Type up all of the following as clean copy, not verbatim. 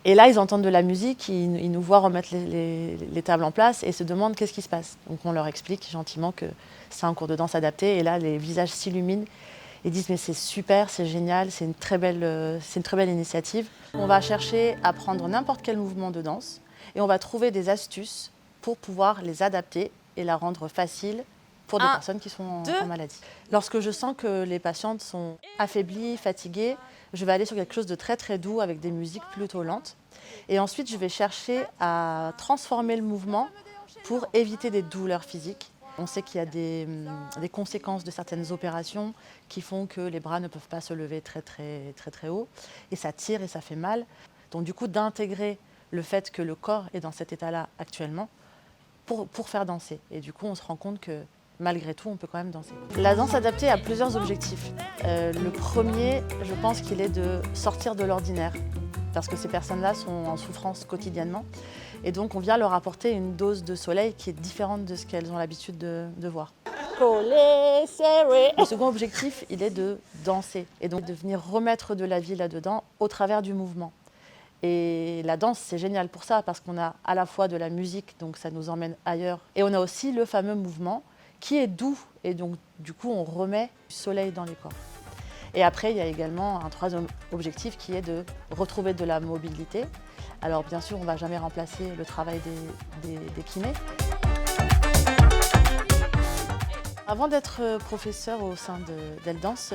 Et là, ils entendent de la musique, ils nous voient remettre les tables en place et se demandent qu'est-ce qui se passe. Donc on leur explique gentiment que c'est un cours de danse adapté et là, les visages s'illuminent. Ils disent mais c'est super, c'est génial, c'est une très belle initiative. On va chercher à prendre n'importe quel mouvement de danse et on va trouver des astuces pour pouvoir les adapter et la rendre facile pour des personnes qui sont en maladie. Lorsque je sens que les patientes sont affaiblies, fatiguées, je vais aller sur quelque chose de très très doux avec des musiques plutôt lentes. Et ensuite, je vais chercher à transformer le mouvement pour éviter des douleurs physiques. On sait qu'il y a des conséquences de certaines opérations qui font que les bras ne peuvent pas se lever très haut. Et ça tire et ça fait mal. Donc du coup, d'intégrer le fait que le corps est dans cet état-là actuellement pour faire danser. Et du coup, on se rend compte que malgré tout, on peut quand même danser. La danse adaptée a plusieurs objectifs. Le premier, je pense qu'il est de sortir de l'ordinaire, parce que ces personnes-là sont en souffrance quotidiennement. Et donc, on vient leur apporter une dose de soleil qui est différente de ce qu'elles ont l'habitude de voir. Le second objectif, il est de danser, et donc de venir remettre de la vie là-dedans au travers du mouvement. Et la danse, c'est génial pour ça, parce qu'on a à la fois de la musique, donc ça nous emmène ailleurs, et on a aussi le fameux mouvement qui est doux, et donc du coup on remet du soleil dans les corps. Et après, il y a également un troisième objectif qui est de retrouver de la mobilité. Alors bien sûr, on ne va jamais remplacer le travail des kinés. Avant d'être professeure au sein d'Eldance,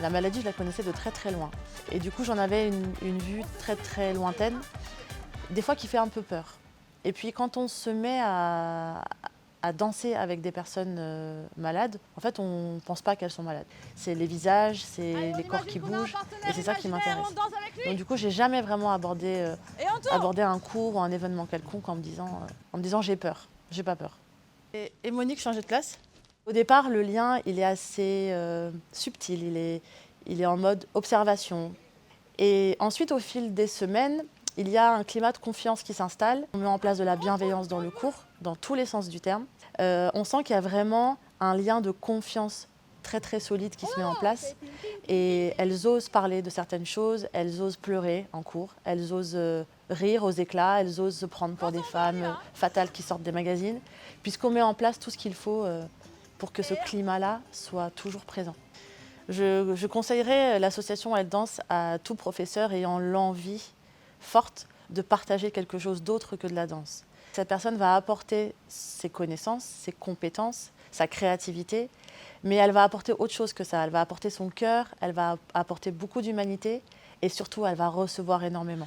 la maladie, je la connaissais de très loin. Et du coup, j'en avais une vue très lointaine, des fois qui fait un peu peur. Et puis quand on se met à danser avec des personnes malades, en fait, on ne pense pas qu'elles sont malades. C'est les visages, c'est les corps qui bougent, et c'est ça qui m'intéresse. Donc du coup, j'ai jamais vraiment abordé un cours ou un événement quelconque en me disant j'ai peur, j'ai pas peur. Et Monique changeait de classe. Au départ, le lien, il est assez subtil, il est en mode observation. Et ensuite, au fil des semaines, il y a un climat de confiance qui s'installe. On met en place de la bienveillance dans le cours, dans tous les sens du terme. On sent qu'il y a vraiment un lien de confiance très solide qui se met en place. Et elles osent parler de certaines choses, elles osent pleurer en cours, elles osent rire aux éclats, elles osent se prendre pour des femmes fatales qui sortent des magazines, puisqu'on met en place tout ce qu'il faut pour que ce climat-là soit toujours présent. Je conseillerais l'association Eldance à tout professeur ayant l'envie forte de partager quelque chose d'autre que de la danse. Cette personne va apporter ses connaissances, ses compétences, sa créativité, mais elle va apporter autre chose que ça. Elle va apporter son cœur, elle va apporter beaucoup d'humanité et surtout, elle va recevoir énormément.